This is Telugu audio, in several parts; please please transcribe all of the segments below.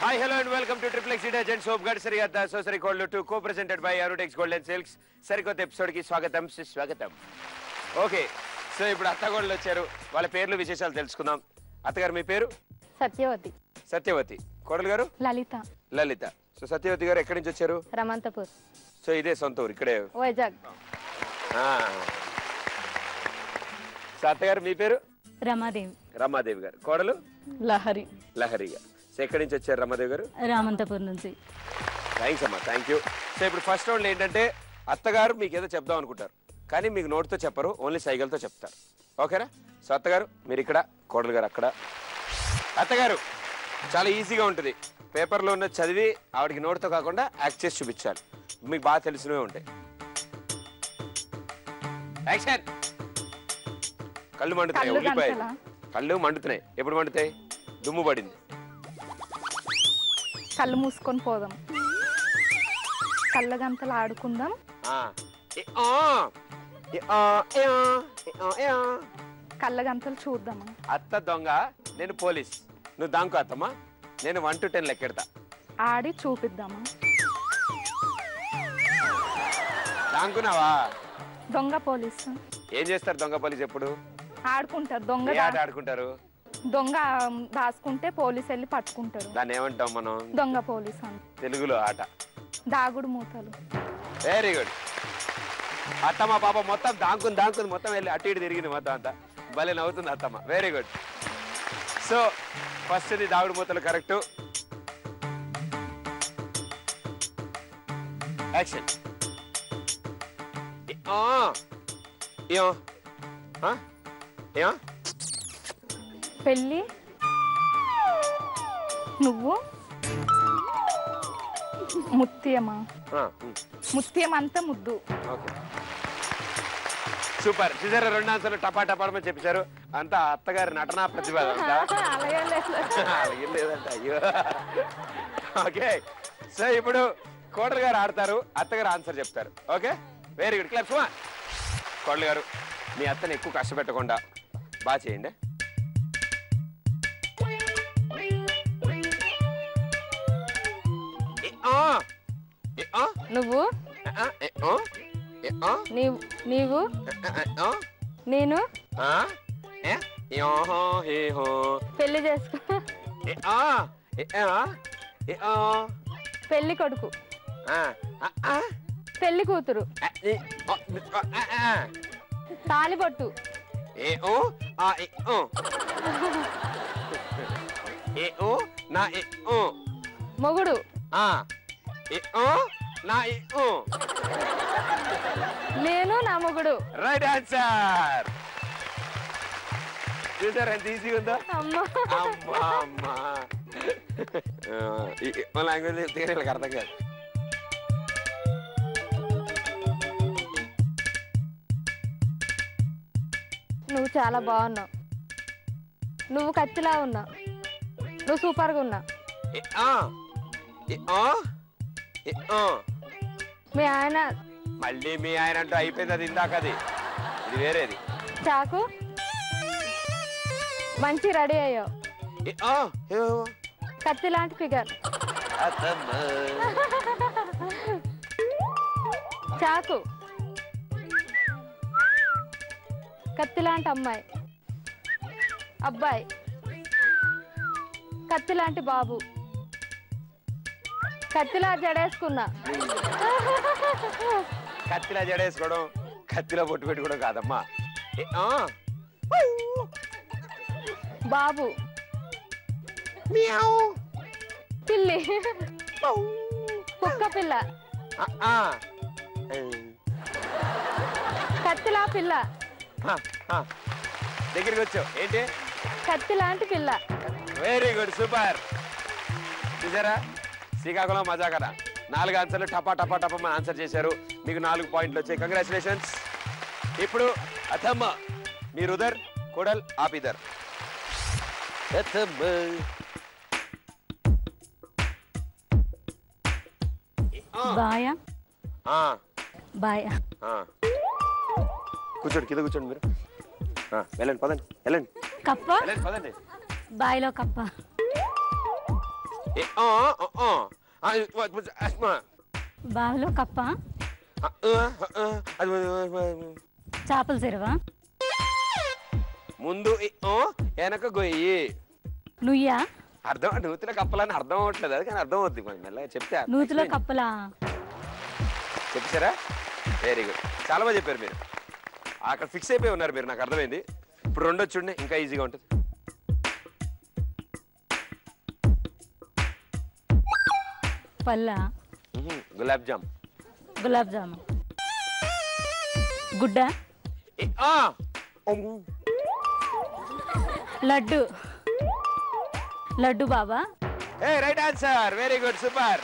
Hi, hello and welcome to Triple X Detergent Soap Guard Sariyata Sosari Cold 2 co-presented by Arutex Gold and Silks. సరికొత్త ఎపిసోడ్ కి స్వాగతం సుస్వాగతం. ఓకే, సో ఇప్పుడు అత్తగోళ్ళు వచ్చారు. వాళ్ళ పేర్లు విశేషాలు తెలుసుకుందాం. అత్తగారు మీ పేరు? సత్యవతి. సత్యవతి. కోడలు గారు? లలిత. లలిత. సో సత్యవతి గారు ఎక్కడి నుంచి వచ్చారు? రమంతపూర్. సో ఇదే సొంత ఊరు ఇక్కడే? వైజాగ్. సో అత్తగారు మీ పేరు? రమాదేవి. రమాదేవి గారు. కోడలు? లహరి. లహరి గారు. సో ఎక్కడి నుంచి వచ్చారు రమాదేవి గారు? రామంతపూర్ నుంచి. థ్యాంక్స్ అమ్మా, థ్యాంక్ యూ. సో ఇప్పుడు ఫస్ట్ రౌండ్ ఏంటంటే అత్తగారు మీకు ఏదో చెప్దాం అనుకుంటారు, కానీ మీకు నోటితో చెప్పరు, ఓన్లీ సైకిల్తో చెప్తారు. ఓకేనా? సో అత్తగారు మీరు ఇక్కడ, కోడలు గారు అక్కడ. అత్తగారు చాలా ఈజీగా ఉంటుంది. పేపర్లో ఉన్న చదివి ఆవిడకి నోటితో కాకుండా యాక్ట్ చేసి చూపించాలి. మీకు బాగా తెలిసినవే ఉంటాయి. యాక్షన్. కళ్ళు మండుతున్నాయి, ఉల్లిపాయ కళ్ళు మండుతున్నాయి. ఎప్పుడు మండుతాయి? దుమ్ము పడింది. కళ్ళు మూసుకొని పోదాం. కళ్ళ గంటలు ఆడుకుందాం. కళ్ళ గంటలు చూద్దామా? అత్త దొంగ, నేను పోలీస్. నువ్వు దాంకో అత్తమ్మా, నేను 1 to 10 లెక్కెడతా. ఆడి చూపిద్దామా? దాంకున్నావా? దొంగ పోలీస్. ఏం చేస్తారు దొంగ పోలీస్? ఎప్పుడు ఆడుకుంటారు. దొంగ ఆట ఆడుకుంటారు. దొంగ దాచుకుంటే పోలీస్ వెళ్ళి పట్టుకుంటారు. దాన్ని ఏమంటాం మనం? దొంగ పోలీస్ అని. తెలుగులో ఆట దాగుడు మూతలు. Very good. అత్తమ్మ పాప మొత్తం దాంకుంది మొత్తం వెళ్ళి అటు ఇటు తిరిగింది మొత్తం అంతా. భలే నవ్వుతుంది అత్తమ్మ. Very good. So first the దాగుడు మూతలు కరెక్ట్. యాక్షన్. పెళ్ళి నువ్వు ముత్యమా? ముత్యం అంతా ముద్దు. సూపర్. చూసారా, 2 ఆన్సర్లు టపా టపాడమని చెప్పారు. అంతా అత్తగారి నటనా ప్రతిభ. లేదంట. అయ్యో. ఓకే, సో ఇప్పుడు కోడలు గారు ఆడతారు, అత్తగారు ఆన్సర్ చెప్తారు. Okay, very good. క్లాప్స్. కోడలు గారు మీ అత్తని ఎక్కువ కష్టపెట్టకుండా బాగా చేయండి. నువ్వు నీవు నేను పెళ్లి చేసుకో. పెళ్లి కొడుకు, పెళ్లి కూతురు, తాలిబొట్టు, మొగుడు, నేను నా మొగుడు. Right answer. చూసారా ఎంత ఈజీగా ఉందో? అమ్మా లాంగ్వేజ్ చెప్తే వీళ్ళకి అర్థం కాదు. నువ్వు చాలా బాగున్నావు. నువ్వు కత్తిలా ఉన్నావు. నువ్వు సూపర్గా ఉన్నావు. మీ ఆయన మళ్ళీ మీ ఆయన అంటూ అయిపోయింది. అది ఇందాక అది, ఇది వేరేది. చాకు మంచి రెడీ అయ్యావు. కత్తి లాంటి ఫిగర్. చాకు కత్తి లాంటి అమ్మాయి. అబ్బాయి కత్తి లాంటి బాబు. కత్తిలా జడేసుకున్నా. కత్తిలా జడేసుకోవడం, కత్తిలో పొట్టు పెట్టుకోవడం కాదమ్మా. బాబు పిల్లి, కుక్క పిల్ల, కత్తిలా పిల్ల. దగ్గరికి వచ్చావు ఏంటి? కత్తి లాంటి పిల్ల. Very good, super. చూసారా, శ్రీకాకుళం మజా కదా. 4 ఆన్సర్లు టపా టపా టపా మన ఆన్సర్ చేశారు. మీకు 4 పాయింట్లు వచ్చాయి. కంగ్రాచులేషన్స్. ఇప్పుడు అథమ్మ, మీరు ఉదర్, కోడల్ ఆపిదర్. బాయా బాయా. కూర్చోండి, కింద కూర్చోండి మీరు. వెళ్ళండి, పదండి, వెళ్ళండి. కప్ప, పదండి. బాయిలో కప్ప. బావిలో కప్ప, చేపల చెరువా, ముందు వెనక గొయ్యి. నుయ్యా, అర్థం నూతిలో కప్పలని అర్థం అవ్వట్లేదు, అది కానీ అర్థం అవుద్ది మెల్లగా చెప్తే. నూతిలో కప్పలా చెప్పారా? వెరీ గుడ్, చాలా బాగా చెప్పారు మీరు. అక్కడ ఫిక్స్ అయిపోయి ఉన్నారు మీరు, నాకు అర్థమైంది. ఇప్పుడు రెండో చూడండి, ఇంకా ఈజీగా ఉంటుంది. పల్లా, గులాబ్ జామ్. గులాబ్ జాము, గుడ్డ, లడ్డు, లడ్డు బాబా. Right answer, very good, super.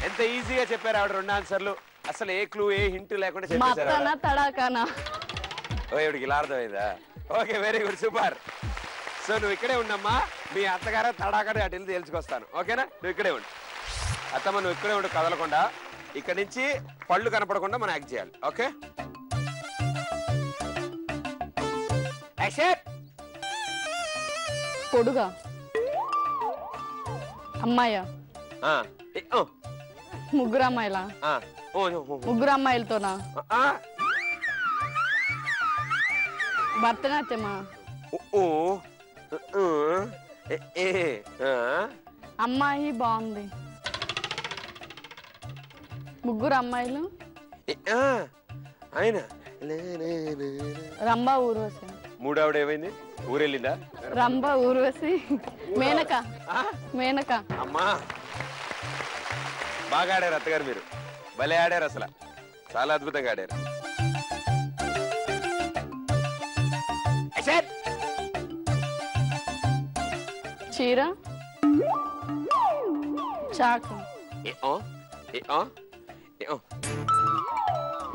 ఎంత ఈజీగా చెప్పారు ఆవిడ రెండు ఆన్సర్లు. అసలు ఏ క్లూ ఏ హింట్ లేకుండా చెప్పేశారు. తడాకానా ఇవిడికి ఇలా అర్థమైందా? Okay, very good, super. So నువ్వు ఇక్కడే ఉండమ్మా, మీ అత్తగారు తడాకడే అటు వెళ్ళి తేల్చుకొస్తాను. ఓకేనా? నువ్వు ఇక్కడే ఉండు అత్తమ్మ, నువ్వు ఇక్కడే ఉండు కదలకుండా. ఇక్కడ నుంచి పళ్ళు కనపడకుండా మనం యాక్ట్ చేయాలి. ఓకే, పొడుగా అమ్మాయ, ముగ్గురు అమ్మాయిలా, ముగ్గురు అమ్మాయిలతోనా, భరతనాట్యమా, అమ్మాయి బాగుంది, ముగ్గురు అమ్మాయిలు, ఆయన రంభా ఊర్వశి. మూడావిడ ఏమైంది? ఊరెళ్ళిందా? రంభా ఊర్వశి, మేనక, మేనక. అమ్మా బాగా ఆడారు అత్తగారు, మీరు భలే ఆడారు, అసలు చాలా అద్భుతంగా ఆడారు. చీర, చాకు,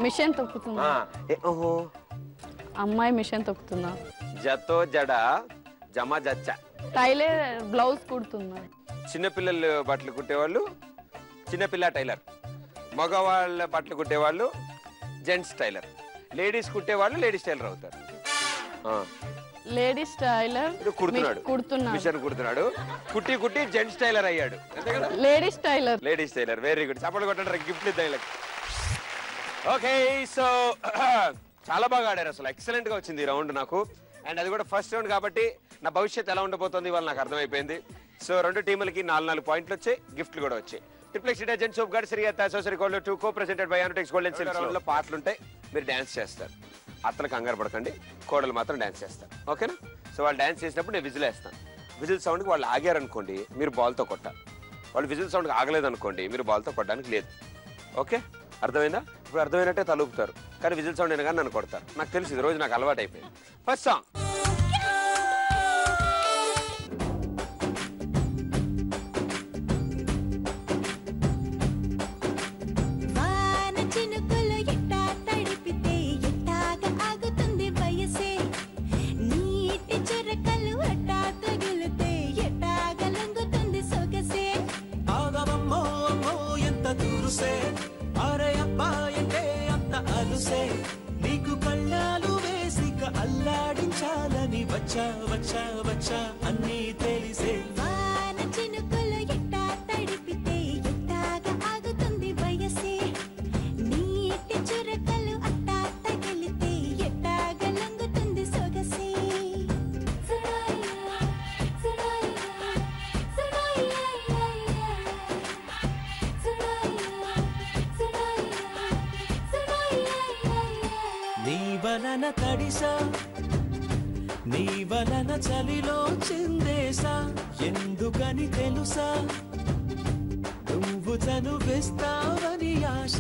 మిషన్ తొక్కుతుందా? అమ్మాయి మిషన్ తొక్కుతుందా? జతో జడ జమ జచ్చ. Tailor blouse కుడుతుందా? చిన్నపిల్లలు బట్టలు కుట్టేవాళ్ళు చిన్నపిల్ల టైలర్, మగవాళ్ళ బట్టలు కుట్టేవాళ్ళు జెంట్స్ టైలర్, లేడీస్ కుట్టేవాళ్ళు లేడీస్ టైలర్ అవుతారు. లేడీస్ టైలర్ కుడుతున్నాడు, మిషన్ కుడుతున్నాడు, కుట్టి కుట్టి జెంట్స్ టైలర్ అయ్యాడు. Ladies tailor, ladies tailor. Very good, support కొట్టండి, గిఫ్ట్ ఇద్దాం. ఓకే, సో చాలా బాగా ఆడారు, అసలు ఎక్సలెంట్ గా వచ్చింది ఈ రౌండ్ నాకు. అండ్ అది కూడా ఫస్ట్ రౌండ్ కాబట్టి నా భవిష్యత్తు ఎలా ఉండబోతుంది ఇవాళ నాకు అర్థమైపోయింది. సో రెండు టీములకి 4 పాయింట్లు వచ్చాయి, గిఫ్ట్లు కూడా వచ్చాయి. Triplex detergent soap guard Sri అత్త సోసరీ gold 2 co presented by Anutex gold and silver లో పాటలు ఉంటాయి, మీరు డాన్స్ చేస్తారు. అత్తలు కంగారు పడకండి, కోడలు మాత్రం డాన్స్ చేస్తారు. ఓకేనా? సో వాళ్ళు డాన్స్ చేసినప్పుడు నేను విజిల్ వేస్తాను. విజిల్ సౌండ్కి వాళ్ళు ఆగారనుకోండి, మీరు బాల్తో కొట్టాలి. వాళ్ళు విజిల్ సౌండ్కి ఆగలేదనుకోండి, మీరు బాల్తో కొట్టడానికి లేదు. ఓకే, అర్థమైందా? ఇప్పుడు అర్థమైనట్టే తలుపుతారు, కానీ విజిల్ సౌండ్ అయినా కానీ నన్ను కొడతారు. నాకు తెలిసి ఇది రోజు నాకు అలవాటు అయిపోయింది. First song. నీకు కళ్ళాలు వేసిక అల్లాడించాలని వచ్చా వచ్చా వచ్చా అన్నీ తెలిసే. వాన చినుకులు ఎట్టా తడిపితే ఎట్టాగా ఆగుతుంది వయసే, నీటి చురకలు అట్టా తగిలితే ఎట్టాగా లంగుతుంది సొగసే. నీ వలన తడిసా, నీ వలన చలిలో చిందేసా, ఎందుకని తెలుసా నువ్వు చనువిస్తావని ఆశ.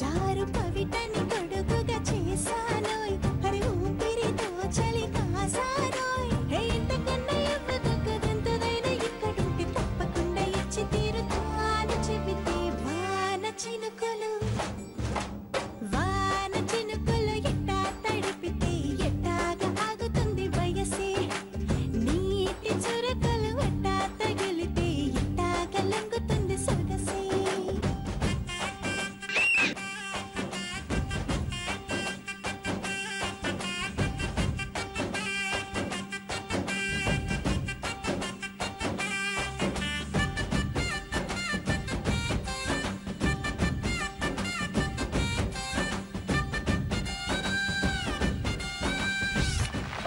చారు పవిటని తొడుగుగా చేశానోయ్, హరి ఊపిరితో చలి కాసానోయ్. ఇంతకన్నా ఇవ్వదగ్గదంతదైనా ఇక్కడుంటి తప్పకుండా ఇచ్చి తీరుతాను చెబితే. వాన చినుకులు ఎట్టా తడిపితే ఎట్టాగా ఆగుతుంది వయసే, నీటి చురకలు అట్టా తగిలితే ఎట్టాగా లంగుతుంది సొగసే.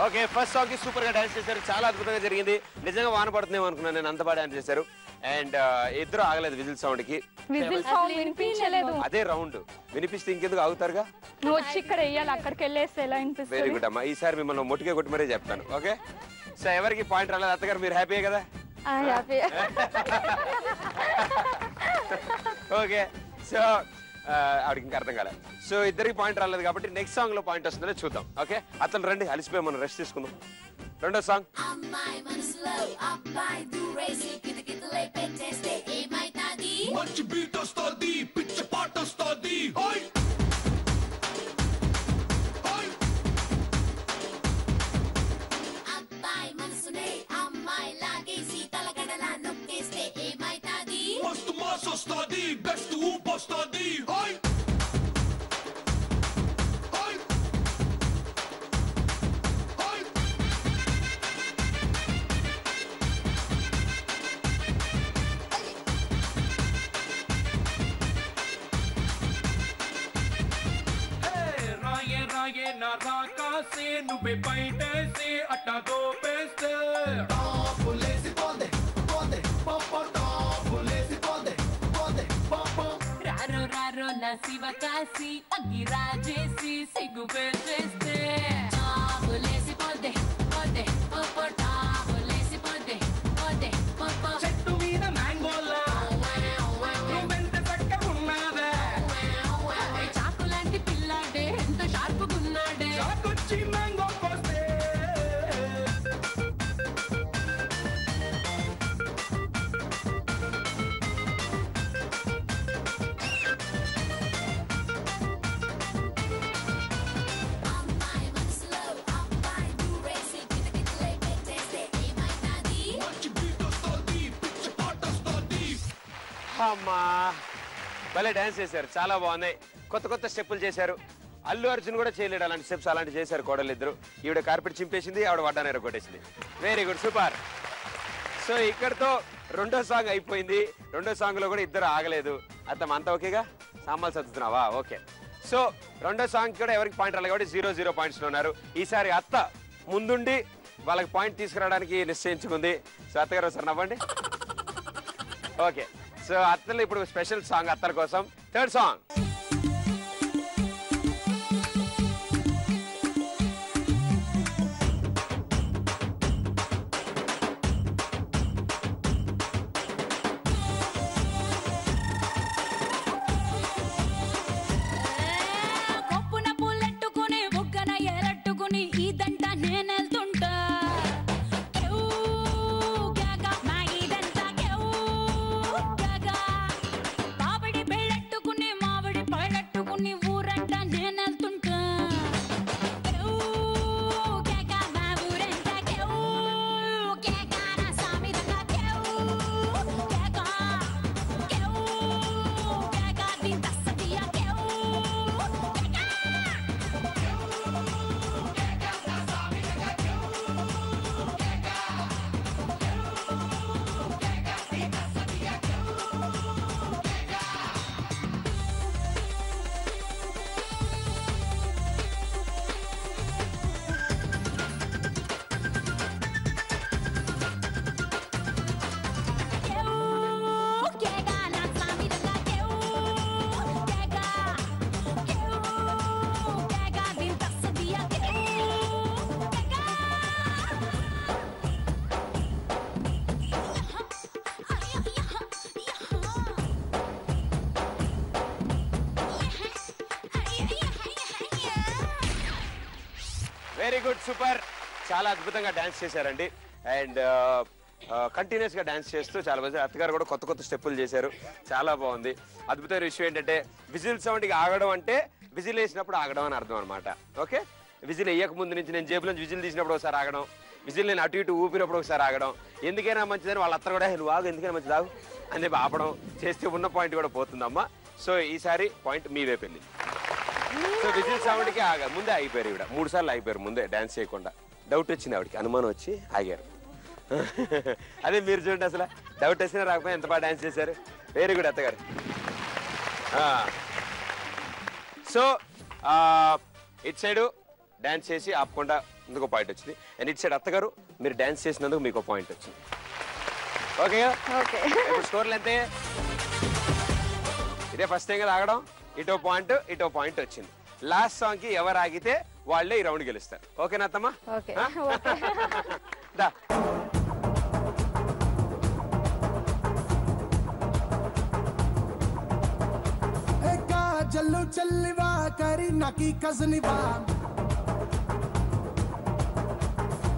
ఓకే, ఫస్ట్ సాంగ్ కి సూపర్ గా డాన్స్ చేశారు, చాలా అద్భుతంగా జరిగింది. నిజంగా వాన పడుతుందేమో అనుకున్నాను నేను, అంత బాగా డాన్స్ చేశారు. అండ్ ఇద్దరు ఆగలేదు విజిల్ సౌండ్ కి. విజిల్ సౌండ్ వినిపించలేదు. అదే రౌండ్ వినిపిస్తే ఇంకెందుకు ఆగుతారుగా. నువ్వు వచ్చి ఇక్కడ వేయాలి, అక్కడికి వెళ్ళేస్తే ఎలా వెరీ వినిపిస్తుంది? గుడ్ అమ్మా, ఈసారి మిమ్మల్ని మొట్టిగా కొట్టి మరీ చెప్తాను. ఓకే, సో ఎవరికి పాయింట్ రాలేదు. అత్తగారు మీరు హ్యాపీయే కదా? ఓకే, సో ఆవిడకి ఇంకా అర్థం కాలేదు. సో ఇద్దరికి పాయింట్ రాలేదు కాబట్టి నెక్స్ట్ సాంగ్ లో పాయింట్ వస్తుందో చూద్దాం. ఓకే, అతను రండి, అలిసిపోయి మనం రెస్ట్ తీసుకుందాం. రెండో సాంగ్. మంచి బీట్ వస్తుంది, పిచ్చ పాట వస్తుంది. మస్తు మాస్ వస్తుంది, బెస్ట్ ఊపు వస్తుంది. నువ్వే బయటేసి అట్టా దోపేస్తే రారో రారో నా శివ కాసి అగ్గి రాజేసి సిగ్గు పెట్టేస్తే చెట్టు మీద మ్యాంగోలా నువ్వెంత చక్కగా ఉన్నావే, చాకు లాంటి పిల్లాడే ఎంత షార్పుకున్నాడే, చాకొచ్చి మ్యాంగో కోస్తే అమ్మా భలే డాన్స్ చేశారు, చాలా బాగున్నాయి. కొత్త కొత్త స్టెప్పులు చేశారు. అల్లు అర్జున్ కూడా చేయలేడు అలాంటి స్టెప్స్, అలాంటి చేశారు కోడలు ఇద్దరు. ఈవిడ కార్పెట్ చింపేసింది, ఆవిడ వడ్డానేర కొట్టేసింది. Very good, super. సో ఇక్కడతో రెండో సాంగ్ అయిపోయింది. రెండో సాంగ్ లో కూడా ఇద్దరు ఆగలేదు. అంతా ఓకేగా? సామాన్లు సర్దుతున్నావా? ఓకే. సో రెండో సాంగ్ కూడా ఎవరికి పాయింట్ రాలేదు కాబట్టి 0-0 పాయింట్స్ లో ఉన్నారు. ఈసారి అత్త ముందుండి వాళ్ళకి పాయింట్ తీసుకురావడానికి నిశ్చయించుకుంది. సో అత్తగారు ఒకసారి నవ్వండి. ఓకే, సో అత్తలు ఇప్పుడు స్పెషల్ సాంగ్ అత్తల కోసం. Third song. Very good, super. చాలా అద్భుతంగా డాన్స్ చేశారండి. అండ్ కంటిన్యూస్ గా డాన్స్ చేస్తూ చాలా మంది అత్తగారు కూడా కొత్త కొత్త స్టెప్పులు చేశారు. చాలా బాగుంది. అద్భుతమైన విషయం ఏంటంటే విజిల్ సౌండ్ కి ఆగడం అంటే విజిల్ వేసినప్పుడు ఆగడం అని అర్థం అనమాట. ఓకే, విజిల్ వేయక ముందు నుంచి నేను జేబులో విజిల్ తీసినప్పుడు ఒకసారి ఆగడం, విజిల్ నేను అటు ఇటు ఊపినప్పుడు ఒకసారి ఆగడం, ఎందుకైనా మంచిదని వాళ్ళ అత్త కూడా నువ్వు ఆగు ఎందుకైనా మంచిది ఆగు అని చెప్పి ఆపడం చేస్తే ఉన్న పాయింట్ కూడా పోతుందమ్మా. సో ఈసారి పాయింట్ మీ వైపు వెళ్ళింది. సో విజిల్ సౌండ్ కి ముందే ఆగిపోయారు. ఇవిడ 3 సార్లు ఆగిపోయారు ముందే డాన్స్ చేయకుండా. డౌట్ వచ్చింది ఆవిడకి, అనుమానం వచ్చి ఆగారు. అదే మీరు చూడండి, అసలు డౌట్ వచ్చినా రాకపోయి ఎంత బాగా డాన్స్ చేశారు. వెరీ గుడ్ అత్తగారు. సో ఇటు సైడు డాన్స్ చేసి ఆపకుండా ఇందుకు పాయింట్ వచ్చింది. అండ్ ఇటు సైడ్ అత్తగారు మీరు డాన్స్ చేసినందుకు మీకు పాయింట్ వచ్చింది. Okay okay. ఇప్పుడు స్కోర్లు అంతే. ఇదే ఫస్ట్ టైం కదా ఆగడం. ఇటో పాయింట్ వచ్చింది. లాస్ట్ సాంగ్ కి ఎవరు ఆగితే వాళ్ళే ఈ రౌండ్ గెలుస్తారు. ఓకేనా అత్తమ్మా? ఓకే. దా. జల్లు చల్లివా కరి నకి కజనివా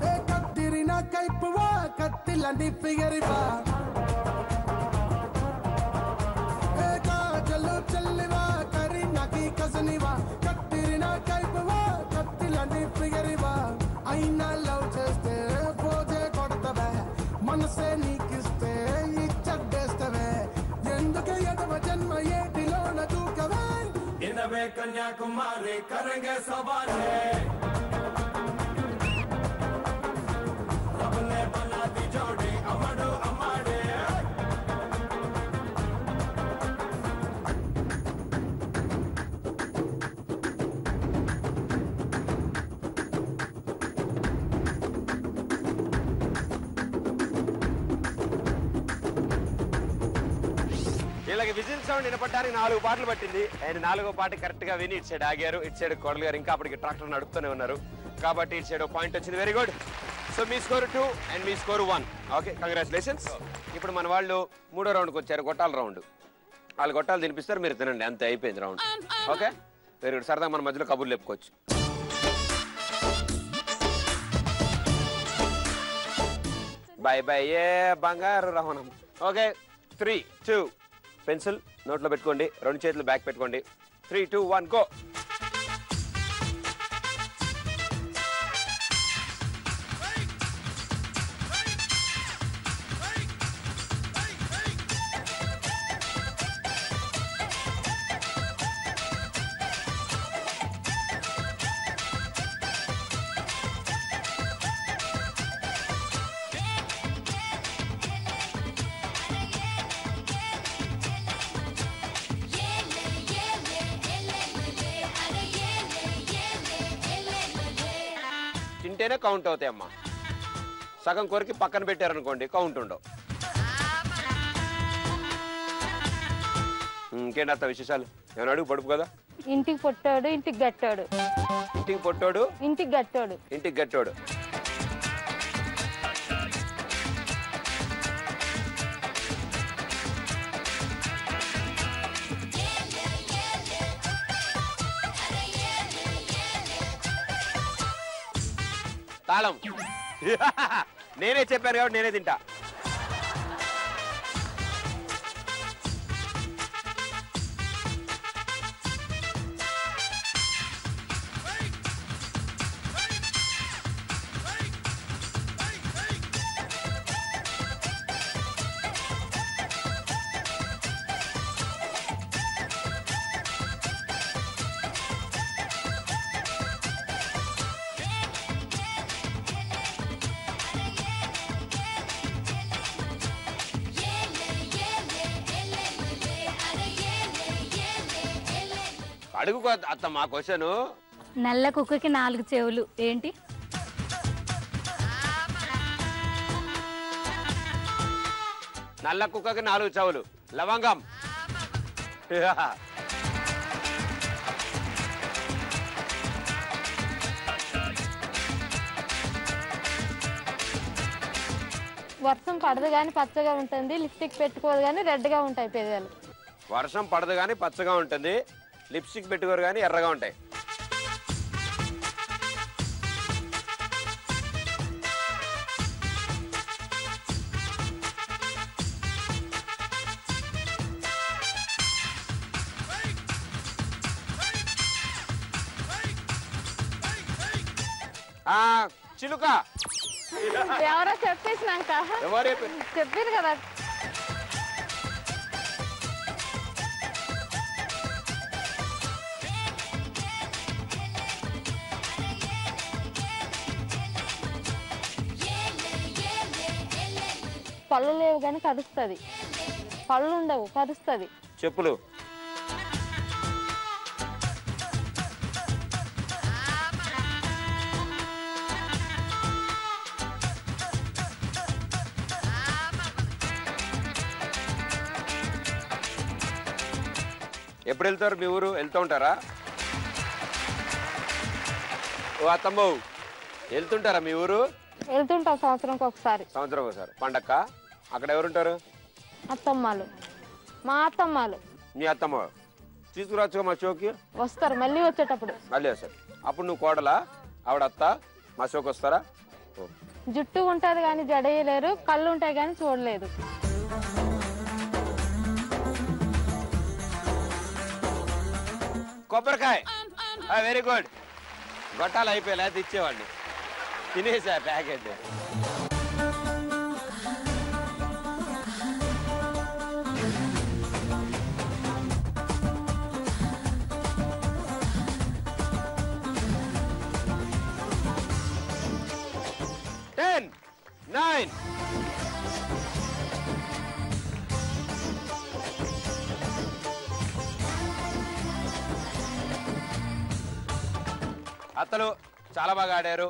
ఏ కత్తిరిన కైపువా కత్తిలండి ఫిగరివా ఏ జల్లు చల్లివా కరి నకి కజనివా కత్తిరిన కైపువా కత్తిలండి ఫిగరివా అయినా లవ్ చేస్తే పోజే కొడతవే మనసే నీకిస్తే ఇచ్చడ్డేస్తవే ఎందుకే ఎడవ జన్మ ఏటిలోన దూకవే इनवे कन्याकुमारी करेंगे सवाल रब ने बना दी जोड़ी अमड़ो अमाड़े వీళ్ళకి విజిల్ సౌండ్ వినపడడానికి 4 పాటలు పట్టింది. అండ్ 4వ పాట కరెక్ట్ గా విని ఇటు సైడ్ ఆగారు. ఇటు సైడ్ కోడలు గారు ఇంకా అప్పటికి ట్రాక్టర్ నడుపుతూనే ఉన్నారు కాబట్టి ఇటు సైడ్ పాయింట్ వచ్చింది. Very good. సో మీ score 2 and me score 1. Okay, congratulations. ఇప్పుడు మన వాళ్ళు 3వ రౌండ్కి వచ్చారు, గొట్టాల రౌండ్. వాళ్ళు గొట్టాలు తినిపిస్తారు, మీరు తినండి, అంతే అయిపోయింది రౌండ్. Okay, very good. సరదాగా మన మధ్యలో కబుర్లు చెప్పుకోవచ్చు. బై బై ఏ బంగారు రహనం. ఓకే, 3, 2 పెన్సిల్ నోట్లో పెట్టుకోండి, 2 చేతులు బ్యాక్ పెట్టుకోండి. 3, 2, 1 గో. తింటేనే కౌంట్ అవుతాయి అమ్మా. సగం కొరికి పక్కన పెట్టారనుకోండి కౌంట్ ఉండవు. ఇంకేంటి అత్త విశేషాలు? ఏమన్నా అడుగు, పడుపు కదా. ఇంటికి పొట్టాడు ఇంటికి గట్టాడు. ఇంటికి పొట్టోడు ఇంటికి గట్టాడు. ఇంటికి గట్టోడు. తాళం. నేనే చెప్పాను కాబట్టి నేనే తింటా. అడుగు అత్త మా క్వశ్చన్. నల్ల కుక్కకి 4 చెవులు ఏంటి? నల్ల కుక్కకి 4 చెవులు లవంగం. వర్షం పడదు కానీ పచ్చగా ఉంటుంది, లిప్స్టిక్ పెట్టుకోదు కానీ రెడ్గా ఉంటాయి పెదాలు. వర్షం పడదు కానీ పచ్చగా ఉంటుంది, లిప్స్టిక్ పెట్టుకోరు కానీ ఎర్రగా ఉంటాయి. చిలుక. ఎవరో చెప్పేసినాక ఎవరు చెప్పారు కదా. పళ్ళు లేవు కానీ కరుస్తుంది. పళ్ళు ఉండవు, కరుస్తుంది. చెప్పులు. ఎప్పుడు వెళ్తారు మీ ఊరు? వెళ్తూ ఉంటారా? ఓ అత్తమ్మ, వెళ్తుంటారా మీ ఊరు? వెళ్తుంటాం సంవత్సరంకి ఒకసారి. సంవత్సరం ఒకసారి పండక్క. అక్కడ ఎవరుంటారు? అత్తమ్మాలు, మా అత్తమ్మాలు. మీ అత్తమ్మ తీసుకురావచ్చుగా మా షోకి? వస్తారు మళ్ళీ వచ్చేటప్పుడు. మళ్ళీ సార్. అప్పుడు నువ్వు కోడలా, ఆవిడ అత్త మా షోకి వస్తారా? జుట్టు ఉంటుంది కానీ జడేయలేరు, కళ్ళు ఉంటాయి కానీ చూడలేదు. కొబ్బరికాయ వెరీ గుడ్. గొట్టాలు అయిపోయి లేకపోతే ఇచ్చేవాడిని. తినేసా ప్యాకెట్. Ten, 9. అత్తలు చాలా బాగా ఆడారు.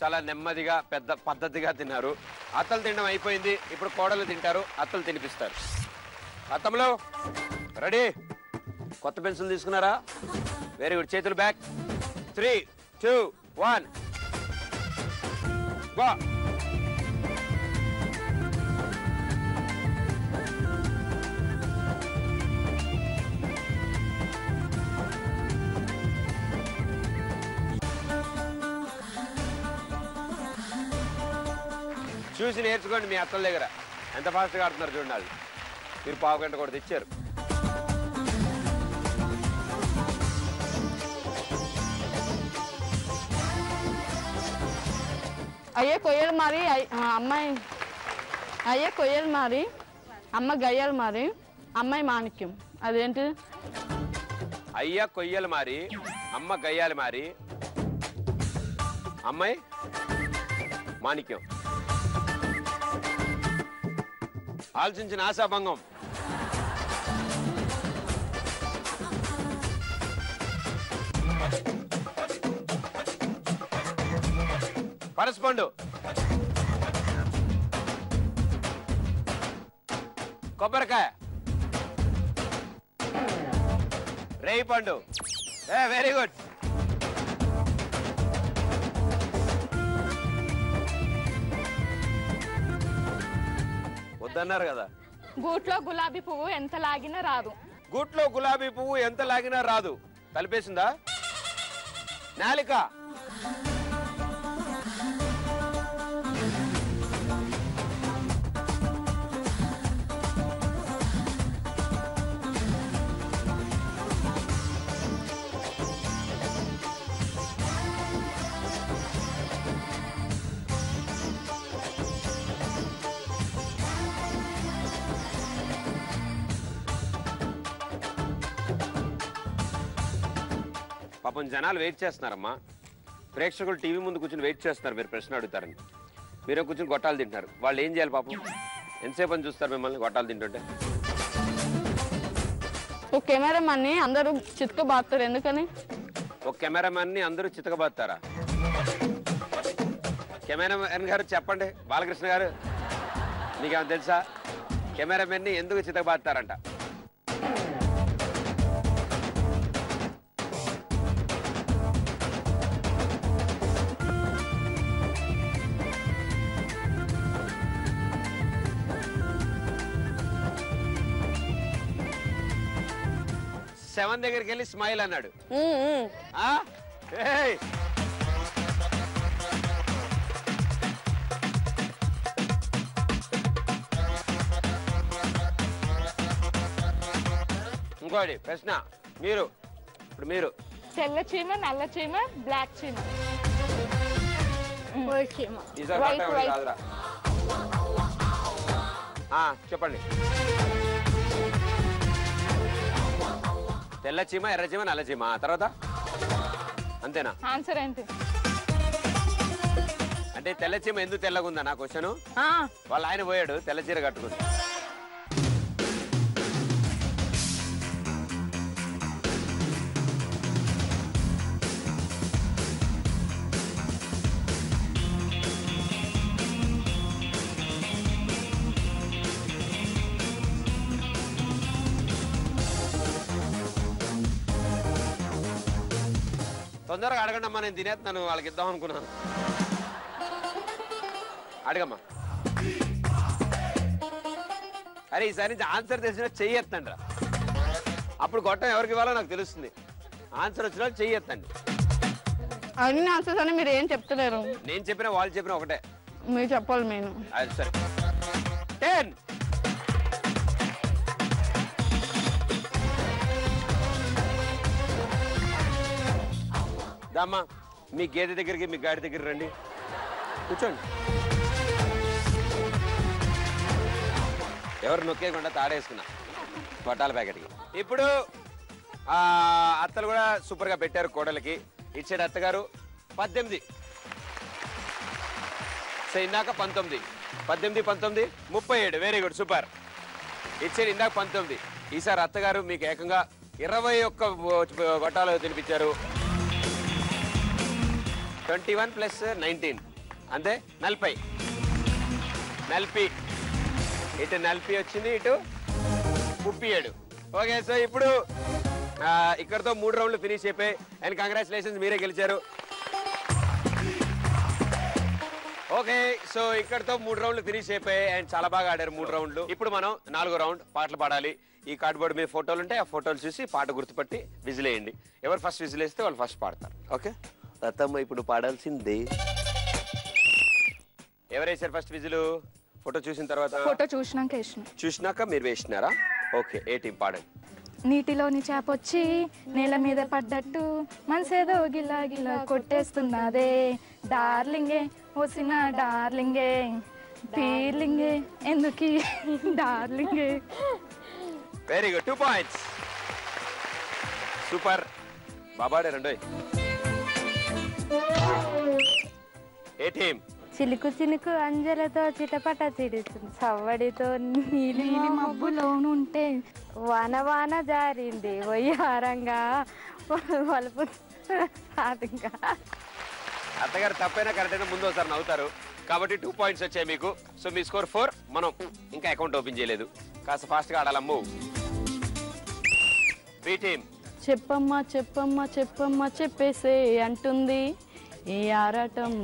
చాలా నెమ్మదిగా పెద్ద పద్ధతిగా తిన్నారు. అత్తలు తినడం అయిపోయింది. ఇప్పుడు కోడలు తింటారు. అత్తలు తినిపిస్తారు. అత్తమ్మలో రెడీ? కొత్త పెన్సిల్ తీసుకున్నారా? Very good. చేతులు బ్యాక్. 3, 2, 1 గో. చూసి నేర్చుకోండి మీ అత్తల దగ్గర ఎంత ఫాస్ట్గా ఆడుతున్నారు చూడండి. వాళ్ళు మీరు పావు గంట కూడా తెచ్చారు. అయ్యే కొయ్యలు మారి అమ్మాయి, అయ్యే కొయ్యలు మారి అమ్మ గయ్యలు మారి అమ్మాయి మాణిక్యం. అదేంటి? అయ్య కొయ్యలు మారి అమ్మ గయ్యాలి మారి అమ్మాయి మాణిక్యం. ఆలోచించిన ఆశాభంగం. పరస్పండు, కొబ్బరికాయ, రేయి పండు. Very good. వద్దన్నారు కదా. గూట్లో గులాబీ పువ్వు ఎంత లాగినా రాదు. గూట్లో గులాబీ పువ్వు ఎంత లాగినా రాదు. కలిపేసిందా? నాలిక. పాపం జనాలు వెయిట్ చేస్తున్నారమ్మా. ప్రేక్షకులు టీవీ ముందు కూర్చొని వెయిట్ చేస్తున్నారు మీరు ప్రశ్న అడుగుతారని. మీరే కూర్చొని గొట్టాలు తింటున్నారు. వాళ్ళు ఏం చేయాలి పాపం? ఎంతసేపు అని చూస్తారు మిమ్మల్ని గొట్టాలు తింటుంటే? ఒక కెమెరామెన్ని అందరూ చితకబాస్తారు. ఎందుకని? ఒక కెమెరామెన్ని అందరూ చితకబాస్తారా? కెమెరామెన్ గారు చెప్పండి. బాలకృష్ణ గారు మీకేమైనా తెలుసా? కెమెరామెన్ని ఎందుకు చితకబాస్తారంట? సెవెన్ దగ్గరికి వెళ్ళి స్మైల్ అన్నాడు. ఇంకోటి ప్రశ్న. మీరు ఇప్పుడు మీరు తెల్ల చీమ, నల్ల చీమ, బ్లాక్ చీమ. కాదురా. చెప్పండి. తెల్ల చీమ, ఎర్ర చీమ, నల్ల చీమ. తర్వాత అంతేనా? ఆన్సర్ ఏంటి? అంటే తెల్ల చీమ ఎందుకు తెల్లగుందా నా క్వశ్చన్. వాళ్ళ ఆయన పోయాడు తెల్ల చీర కట్టుకుని. తొందరగా అడగండి అమ్మా, నేను తినేస్తున్నాను, వాళ్ళకి ఇద్దాం అనుకున్నాను. అడగమ్మా. అరే ఈసారి నుంచి ఆన్సర్ తెలిసిన చెయ్యెత్తండి రా. అప్పుడు గొట్టం ఎవరికి ఇవ్వాలో నాకు తెలుస్తుంది. ఆన్సర్ వచ్చిన చెయ్యెత్తండి. అన్ని ఆన్సర్స్ అని మీరు ఏం చెప్తలేరు. నేను చెప్పినా వాళ్ళు చెప్పినా ఒకటే. మీరు చెప్పాలి. నేను అది సరే. 10. దామ్మా మీ గేదె దగ్గరికి మీ గాడి దగ్గర రండి, కూర్చోండి. ఎవరు నొక్కేయకుండా తాడేసుకున్నా గొట్టాల ప్యాకెట్కి. ఇప్పుడు అత్తలు కూడా సూపర్గా పెట్టారు కోడలకి. ఇచ్చాడు అత్తగారు 18. సో ఇందాక 19, 18, 19, 37. Very good, super. ఇచ్చాడు ఇందాక 19. ఈసారి అత్తగారు మీకు ఏకంగా 21 గొట్టాలు తినిపించారు. 21 + 19 అంతే 40. 40 ఇటు 40 వచ్చింది, ఇటు 37. ఓకే, సో ఇప్పుడు ఇక్కడతో 3 రౌండ్లు ఫినిష్ అయిపోయి. అండ్ కంగ్రాచులేషన్స్, మీరే గెలిచారు. ఓకే, సో ఇక్కడతో 3 రౌండ్లు ఫినిష్ అయిపోయాయి. అండ్ చాలా బాగా ఆడారు 3 రౌండ్లు. ఇప్పుడు మనం 4వ రౌండ్ పాటలు పాడాలి. ఈ కార్డ్బోర్డ్ మీద ఫోటోలు ఉంటాయి, ఆ ఫోటోలు చూసి పాట గుర్తుపట్టి విజిల్ వేయండి. ఎవరు ఫస్ట్ విజిల్ వేస్తే వాళ్ళు ఫస్ట్ పాడతారు. ఓకే, రతమ్మ ఇప్పుడు పాడాల్సిందే. ఎవరేసారు ఫస్ట్ విజిల్? ఫోటో చూసిన తర్వాత? ఫోటో చూసినాక వేసిన. చూసినాక మీరు వేసినారా? ఓకే, ఏ టీం పాడండి. నీటిలోని చేపొచ్చి నేల మీద పడ్డట్టు మనసేదో గిలా గిలా కొట్టేస్తున్నదే, డార్లింగే వసిన డార్లింగే, ఫీలింగే ఎందుకు డార్లింగే. Very good, 2 points. సూపర్, బాబాడే రెండోయ్. A team? చిలుకు చిలుకు అంజలతో చిటపట చిడుతుంది, సవ్వడితో నీలి మబ్బులోనుంటే వాన వాన జారింది వయ్యారంగా వలుపు. అత్తగారు తప్పైనా కరెక్ట్ అయినా ముందు ఒకసారి నవ్వుతారు కాబట్టి 2 పాయింట్స్ వచ్చాయి మీకు. సో మీ స్కోర్ 4. మనం ఇంకా అకౌంట్ ఓపెన్ చేయలేదు, కాస్త ఫాస్ట్ గా ఆడాలమ్ము. B team. చెప్పమ్మా చెప్పమ్మా చెప్పమ్మా చెప్పేసే అంటుంది ఈ ఆరాటం,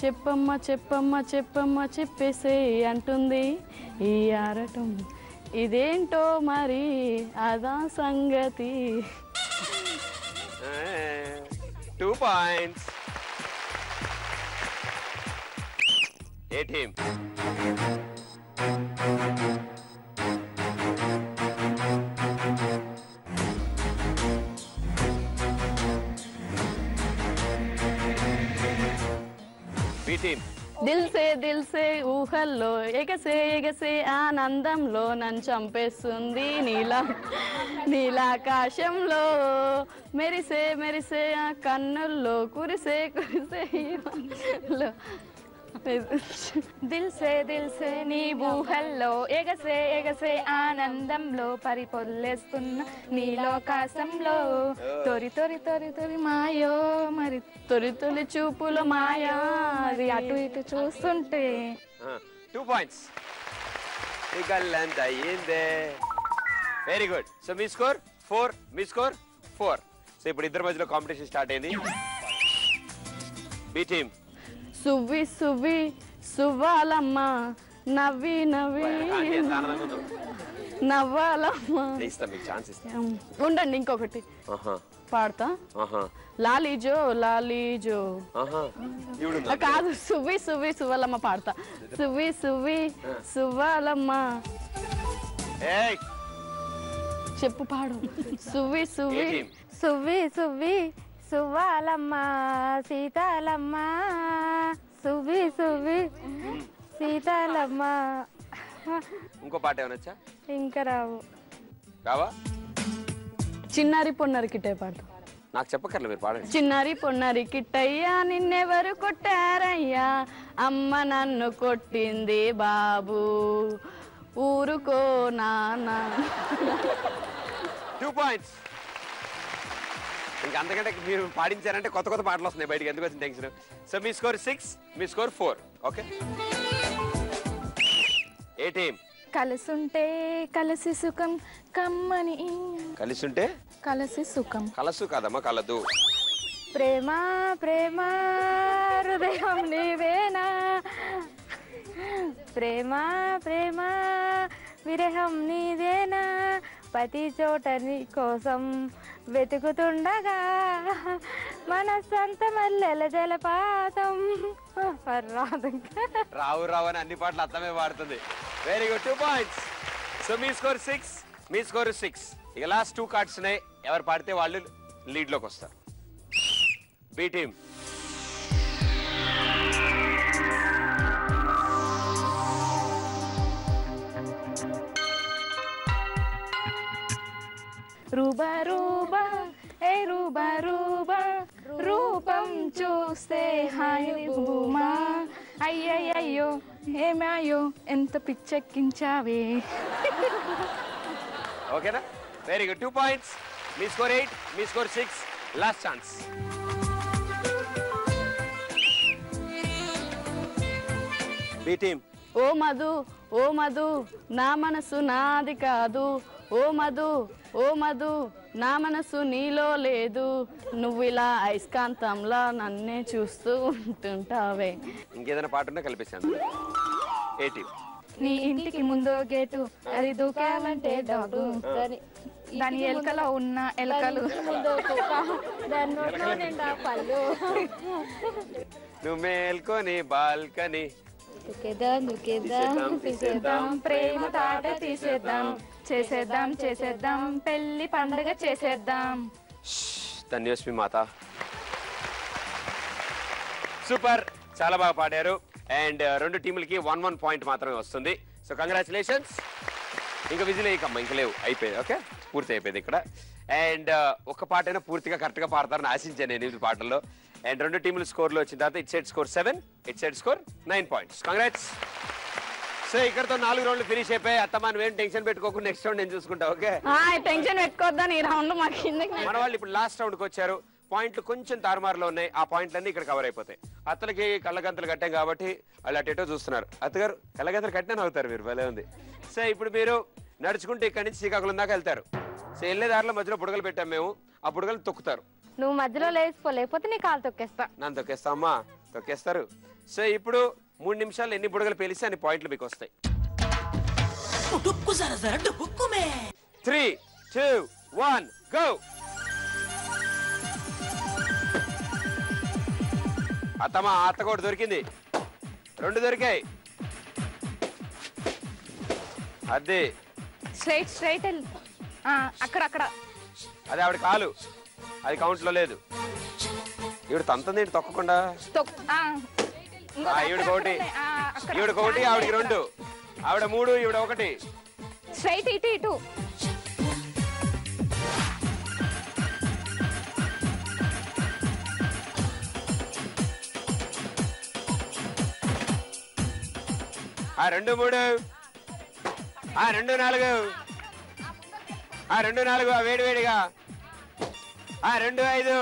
చెప్పమ్మా చెప్పమ్మా చెప్పమ్మా చెప్పేసే అంటుంది ఈ ఆరాటం, ఇదేంటో మరి అదా సంగతి. 2 points. A team? B team. దిల్ సే ఊహల్లో ఎగసే ఎగసే ఆనందంలో నన్ను చంపేస్తుంది నీలాకాశంలో మెరిసే మెరిసే ఆ కన్నుల్లో కురిసే కురిసే దిల్ సే నీ ఊహల్లో ఎగసే ఎగసే ఆనందంలో పరిపొల్లేస్తున్న నీలోకాశంలో, తొరి తొరి తొరి తొరి మాయో మరి తొలి తొలి చూపుల మాయా, అది అటు ఇటు చూస్తుంటే. 2 పాయింట్స్. అయిందే. Very good. సో మీ స్కోర్ 4, మీ స్కోర్ 4. సో ఇప్పుడు ఇద్దరి మధ్యలో కాంపిటీషన్ స్టార్ట్ అయింది. B team. సువ్వి సువ్వి సువ్వాలమ్మ నవ్వి నవ్వి నవ్వాలమ్మ. ఉండండి ఇంకొకటి పాడతా. లాలీజో లాలీజో కాదు, సువ్వి సువ్వి సువ్వాలమ్మ పాడతా. సువ్వి సువ్వి సువ్వాలమ్మ. చెప్పు పాడు. సువ్వి సువ్వి సువ్వి సువ్వి సువ్వాలమ్మ సీతాలమ్మ, సువ్వి సువ్వి సీతాలమ్మ. ఇంకో పాట ఏమైనా వచ్చా? ఇంకా రావు. రావా? చిన్నారి పొన్నారి కిట్టయ్య పాడతా. నాకు చెప్పక్కర్లేదు, మీరు పాడండి. చిన్నారి పొన్నారి కిట్టయ్యా నిన్నెవరు కొట్టారయ్యా, అమ్మ నన్ను కొట్టింది బాబు ఊరుకో నాన్న. 2 పాయింట్స్. ఇంకా అంతకంటే మీరు పాడించారంటే కొత్త కొత్త పాటలు వస్తున్నాయి బయటికి, ఎందుకు వచ్చిన టెన్షన్. సో మీ స్కోర్ 6, మీ స్కోర్ 4. ఓకే, ఏ టీం? కలసుంటే కలసి సుఖం కమ్మని. కలిసి ఉంటే కలసి సుఖం. కలసు కాదమ్మా, కలదు. ప్రేమ ప్రేమ హృదయం నీవేనా, ప్రేమ ప్రేమ విరహం నీదేనా, ప్రతి చోట నీ కోసం వెతుకుతుండగా మనసంత మల్లెల జలపాతం. రావు రావు అని అన్ని పాటలు అర్థమే పాడుతుంది. Very good, 2 points. సో మీ స్కోర్ 6, మీ స్కోర్ 6. ఇక లాస్ట్ 2 కార్డ్స్ ఉన్నాయి. ఎవరు పాడితే వాళ్ళు లీడ్ లోకి వస్తారు. B team. రూబా రూబా ఏ రూబా రూబా రూపం చూస్తే హాయి భూమా, అయ్యయ్యో ఏమాయో ఎంత పిచ్చెక్కించావే. ఓకేనా? Very good, 2 points. మీ స్కోర్ 8, మీ score 6. Last chance. B team. ఓ మధు ఓ మధు నా మనసు నాది కాదు, ఓ మధు ఓ మధు నా మనసు నీలో లేదు, నువ్వు ఇలా అయస్కాంతంలా నన్నే చూస్తూ ఉంటుంటావే. ఇంకేదైనా పాట ఉన్నా కలిపేసాను. ఏ టీమ్. నీ ఇంటికి ముందో గేటు అది దూకాలంటే డబ్బు, దాని ఎలకలో ఉన్న ఎలకలు దాని నోట్లో నిండా పళ్ళు. నువ్వు మేల్కొని బాల్కనీ దుకేద్దాం దుకేద్దాం తీసేద్దాం ప్రేమ తాట తీసేద్దాం, చేసేద్దాం చేసేద్దాం పెళ్లి పండగ చేసేద్దాం. ధన్యోస్మి మాత. సూపర్, చాలా బాగా పాడారు. అండ్ 2 టీములకి 1 పాయింట్ మాత్రమే వస్తుంది. So congratulations. ఇంకా విజిల్ అయ్యకమ్మా, ఇంకా లేవు, అయిపోయింది. ఓకే, పూర్తి అయిపోయింది ఇక్కడ. అండ్ ఒక పాట అయినా పూర్తిగా కరెక్ట్గా పాడతారని ఆశించాను నేను 8 పాటల్లో. అండ్ 2 టీముల స్కోర్లో వచ్చిన తర్వాత it side score 7, it side score 9 points. Congrats. So ఇక్కడతో 4 రౌండ్లు ఫినిష్ అయిపోయి. అత్తమ్మ నువ్వేం టెన్షన్ పెట్టుకోకుండా నెక్స్ట్ రౌండ్ నేను చూసుకుంటా. ఓకే, టెన్షన్ పెట్టుకోద్దాని ఈ రౌండ్ మాకు. మన వాళ్ళు ఇప్పుడు లాస్ట్ రౌండ్కి వచ్చారు. పాయింట్లు కొంచెం తారుమారులో ఉన్నాయి. ఆ పాయింట్లన్నీ ఇక్కడ కవర్ అయిపోతాయి. అత్తలకి కళ్ళగంతలు కట్టాం కాబట్టి వాళ్ళు అటేటో చూస్తున్నారు. అత్తగారు కళ్ళగంతలు కట్టినా అవుతారు మీరు, భలే ఉంది. సో ఇప్పుడు మీరు నడుచుకుంటే ఇక్కడి నుంచి శ్రీకాకుళం దాకా వెళ్తారు. సో వెళ్ళే దారిలో మధ్యలో బుడగలు పెట్టాం మేము, ఆ బుడగలు తొక్కుతారు. నువ్వు మధ్యలో లేచిపో, లేకపోతే నీ కాలు తొక్కేస్తా. నన్ను తొక్కేస్తా అమ్మా, తొక్కేస్తారు. సో ఇప్పుడు 3 నిమిషాలు ఎన్ని బుడగలు పేలిస్తే అన్ని పాయింట్లు మీకు వస్తాయి. 3, 2, 1 గో. అత్తమ్మ అత్త కూడా దొరికింది, 2 దొరికాయి. అదే స్ట్రైట్ స్ట్రైట్ అక్కడ అదే ఆవిడ కాలు, అది కౌంట్ లో లేదు. ఈవిడ తంతంది ఏంటి తొక్కకుండా. ఈవిడకి ఒకటి, ఈవిడకి ఒకటి, ఆవిడకి 2, ఆవిడ 3, ఈవిడ 1. స్ట్రైట్ ఇటు ఇటు. ఆ 2, 3, ఆ 2, 4, ఆ 2, 4, ఆ వేడివేడిగా, ఆ 2, 5,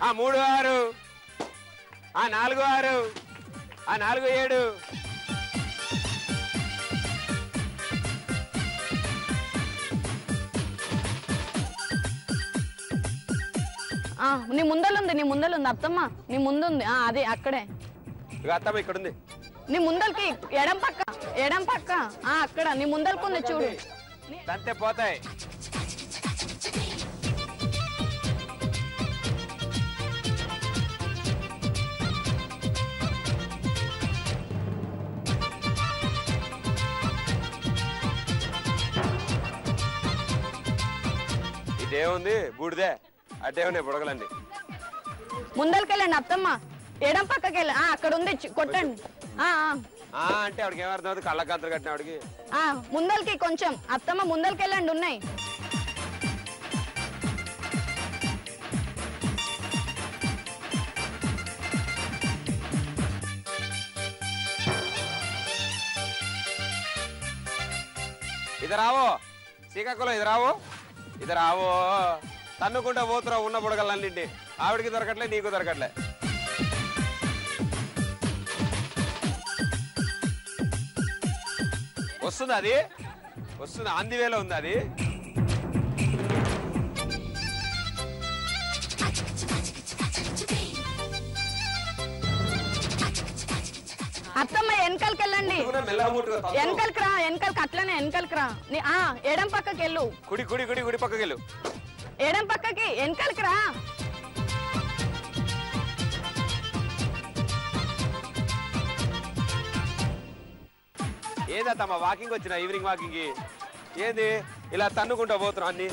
ఆ 3, 6, ఆ 4, 6, ఆ 4, 7, నీ ముందలుంది, నీ ముందలుంది అత్తమ్మ, నీ ముందుంది. అదే అక్కడే. అత్తమ్మ ఇక్కడ ఉంది. నీ ముందలకి ఎడం పక్క అక్కడ నీ ముందలకుంది చూడు. తంతే పోతాయి. ఇదేముంది బూడిదే, అదే ఉన్నాయి బుడగలండి. ముందలకెళ్ళండి అత్తమ్మ, ఎడం పక్కకి వెళ్ళి అక్కడ ఉంది, కొట్టండి. అంటే ఆవిడకి ఏమర్థం అవుతుంది, కళ్ళకంతలు కట్టిన ఆవిడకి. ముందలకి కొంచెం అత్తమ్మ, ముందలకెళ్ళండి, ఉన్నాయి. ఇది రావో శ్రీకాకుళం, ఇది రావో, ఇది రావో. తన్నుకుంటా పోతురా ఉన్న బుడగలన్నింటి. ఆవిడకి దొరకట్లే, నీకు దొరకట్లే. వస్తుంది అది. వస్తుంది, ఆంది వేలో ఉంది అది. అత్తమ్మ వెనకాలకి వెళ్ళండి, వెనకాలకి రా, వెనకాలకి అట్లనే వెనకాలకి రా. ఎడం పక్కకి వెళ్ళు, కుడి కుడి కుడి కుడి పక్కకి వెళ్ళు, ఎడం పక్కకి వెనకాలకి రా. ఏదమ్మా వాకింగ్ వచ్చిన ఈవినింగ్ వాకింగ్ ఏంది ఇలా తన్నుకుంటా పోతున్నా అన్ని.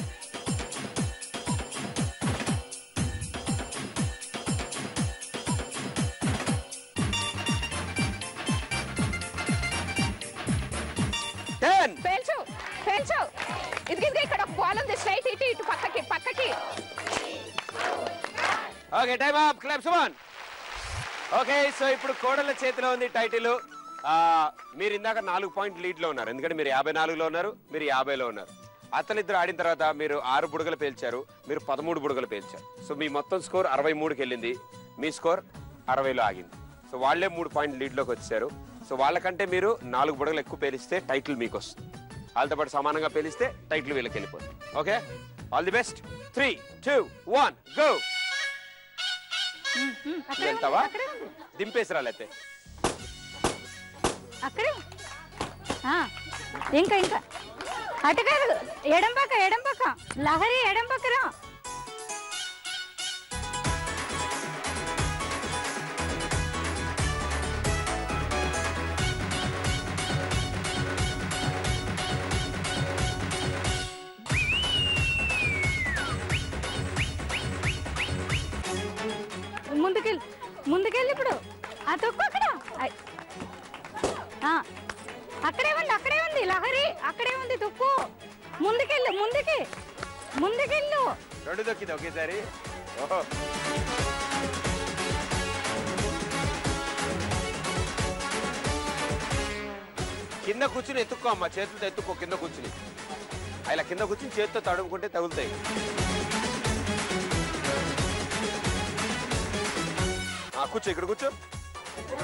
పేల్చు పేల్చు. ఇది ఇక్కడ ఒక బాల్ ఉంది, స్ట్రైట్ ఇటు ఇటు పక్కకి పక్కకి. Okay time up, claps on. Okay so ఇప్పుడు కోడళ్ళ చేతిలో ఉంది టైటిల్. మీరు ఇందాక 4 పాయింట్ లీడ్ లో ఉన్నారు, ఎందుకంటే మీరు 54లో ఉన్నారు, మీరు 50లో ఉన్నారు. అతనిద్దరు ఆడిన తర్వాత మీరు 6 బుడగలు పేల్చారు, మీరు 13 బుడగలు పేల్చారు. సో మీ మొత్తం స్కోర్ 63కి వెళ్ళింది, మీ స్కోర్ 60లో ఆగింది. సో వాళ్లే 3 పాయింట్ లీడ్ లోకి వచ్చారు. సో వాళ్ళకంటే మీరు 4 బుడగలు ఎక్కువ పేలిస్తే టైటిల్ మీకు వస్తుంది, వాళ్ళతో పాటు సమానంగా పేలిస్తే టైటిల్ వీళ్ళకి వెళ్ళిపోతుంది. Okay, all the best. 3, 2, 1 go. వెళ్తావా? దింపేసి రాలేతే అక్కడే ఇంకా ఇంకా అటు కాదు, ఎడం పక్క లహరి, ఎడం పక్కరా. ముందుకెళ్ళి ఇప్పుడు ఆ తొక్కు అక్కడ. అక్కడే ఉంది లహరి, అక్కడే ఉంది తొక్కు. ముందుకెళ్ళు, ముందుకెళ్ళు. 2 దొక్కింది ఒకేసారి. ఓహో, కింద కూర్చుని ఎత్తుక్కో అమ్మా, చేతులతో ఎత్తుక్కో కింద కూర్చుని. ఇలా కింద కూర్చుని చేతితో తడుముకుంటే తగులుతాయి. కూర్చో, ఇక్కడ కూర్చో.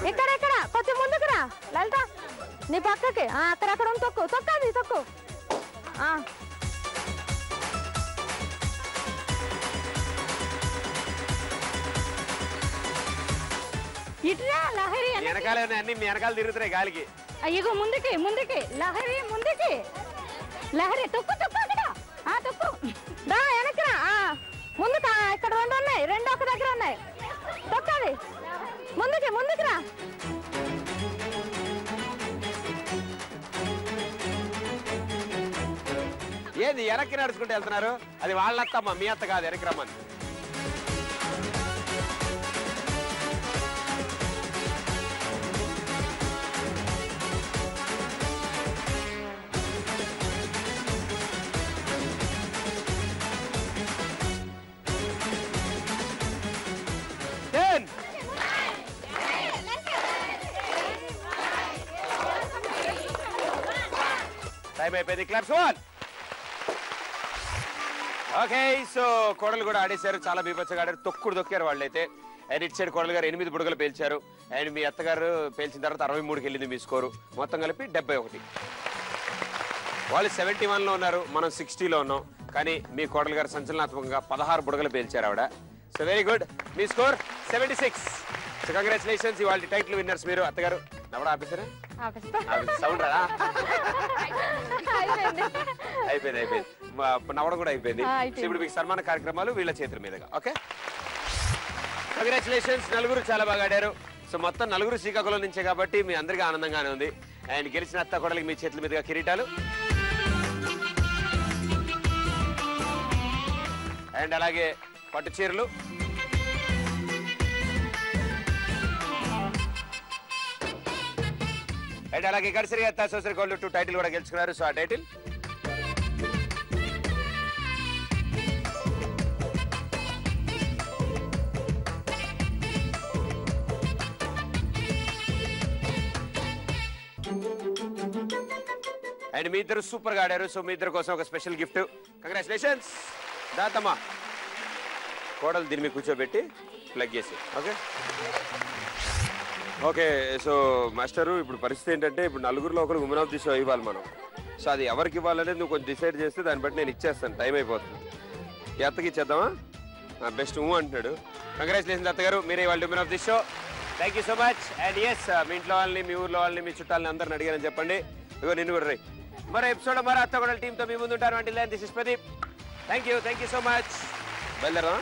ఇక్కడ కొంచెం ముందుకు రా లలిత, నీ పక్కకి. అక్కడ తొక్కు, తొక్కది తొక్కు. ఇట్రా లహరి, వెనకాల అన్ని మీ వెనకాల తిరుగుతున్నాయి గాలికి. అయ్యో ముందుకి లహరి, లహరి తొక్కు అక్కడ. తొక్కు దా వెనక్కి రా. ముందుకు ఇక్కడ 2 ఉన్నాయి, 2 ఒక దగ్గర ఉన్నాయి. తొక్కది ముందుకి రా. ఏది వెనక్కి నడుచుకుంటూ వెళ్తున్నారు? అది వాళ్ళ అత్తమ్మ, మీ అత్త కాదు, వెనక్కి రమ్మని. టైం అయిపోయింది, క్లాప్స్ ఆన్. ఓకే సో కోడలు కూడా ఆడేశారు, చాలా బీభత్సంగా ఆడారు, తొక్కుడు దొక్కారు వాళ్ళైతే. అండ్ ఇటు సైడ్ కోడలు గారు 8 బుడగలు పేల్చారు. అండ్ మీ అత్తగారు పేల్చిన తర్వాత 63కి వెళ్ళింది మీ స్కోరు, మొత్తం కలిపి 71. వాళ్ళు 71లో ఉన్నారు, మనం 60లో ఉన్నాం. కానీ మీ కోడలు గారు సంచలనాత్మకంగా 16 బుడగలు పేల్చారు ఆవిడ. సో వెరీ గుడ్, మీ స్కోర్ 76. సో కంగ్రాచులేషన్స్, ఇవాళ టైటిల్ విన్నర్స్ మీరు. అత్తగారు నవ్వడం ఆపేసారా? సౌండ్ రా. అయిపోయింది, నవ్వడం కూడా అయిపోయింది. ఇప్పుడు మీకు సన్మాన కార్యక్రమాలు వీళ్ళ చేతుల మీదుగా. ఓకే, కంగ్రాచులేషన్స్, నలుగురు చాలా బాగా ఆడారు. సో మొత్తం నలుగురు శ్రీకాకుళం నుంచే కాబట్టి మీ అందరికీ ఆనందంగానే ఉంది. అండ్ గెలిచిన అత్త కోడలికి మీ చేతుల మీదుగా కిరీటాలు అండ్ అలాగే పట్టు చీరలు. అండ్ అలాగే గడిసరిగా అత్త సోసరి గోల్డ్ 2 టైటిల్ కూడా గెలుచుకున్నారు. సో ఆ టైటిల్ అండ్ మీ ఇద్దరు సూపర్ గా ఆడారు. సో మీ ఇద్దరు కోసం ఒక స్పెషల్ గిఫ్ట్. కంగ్రాచులేషన్స్. దాతమ్మా కోడలు దీని మీద కూర్చోబెట్టి ప్లగ్ చేసి. ఓకే సో మాస్టరు, ఇప్పుడు పరిస్థితి ఏంటంటే ఇప్పుడు నలుగురిలో ఒకరు ఉమెన్ ఆఫ్ ది షో ఇవ్వాలి మనం. సో అది ఎవరికి ఇవ్వాలనేది నువ్వు కొంచెం డిసైడ్ చేస్తే దాన్ని బట్టి నేను ఇచ్చేస్తాను. టైం అయిపోతుంది. ఈ అత్తకి ఇచ్చేద్దామా? బెస్ట్ అంటున్నాడు. కంగ్రాచులేషన్స్ అత్తగారు, మీరే వాళ్ళ winner of the show. Thank you so much. And yes, మీ ఇంట్లో వాళ్ళని, మీ ఊర్లో వాళ్ళని, మీ చుట్టాలని అందరిని అడిగారని చెప్పండి. ఇగో నిన్ను కూడా రై. మరో ఎపిసోడ్ మరో అత్తగొడల టీంతో మీ ముందు ఉంటారు. అంటే this is Pradeep. Thank you so much. బయలుదేరా.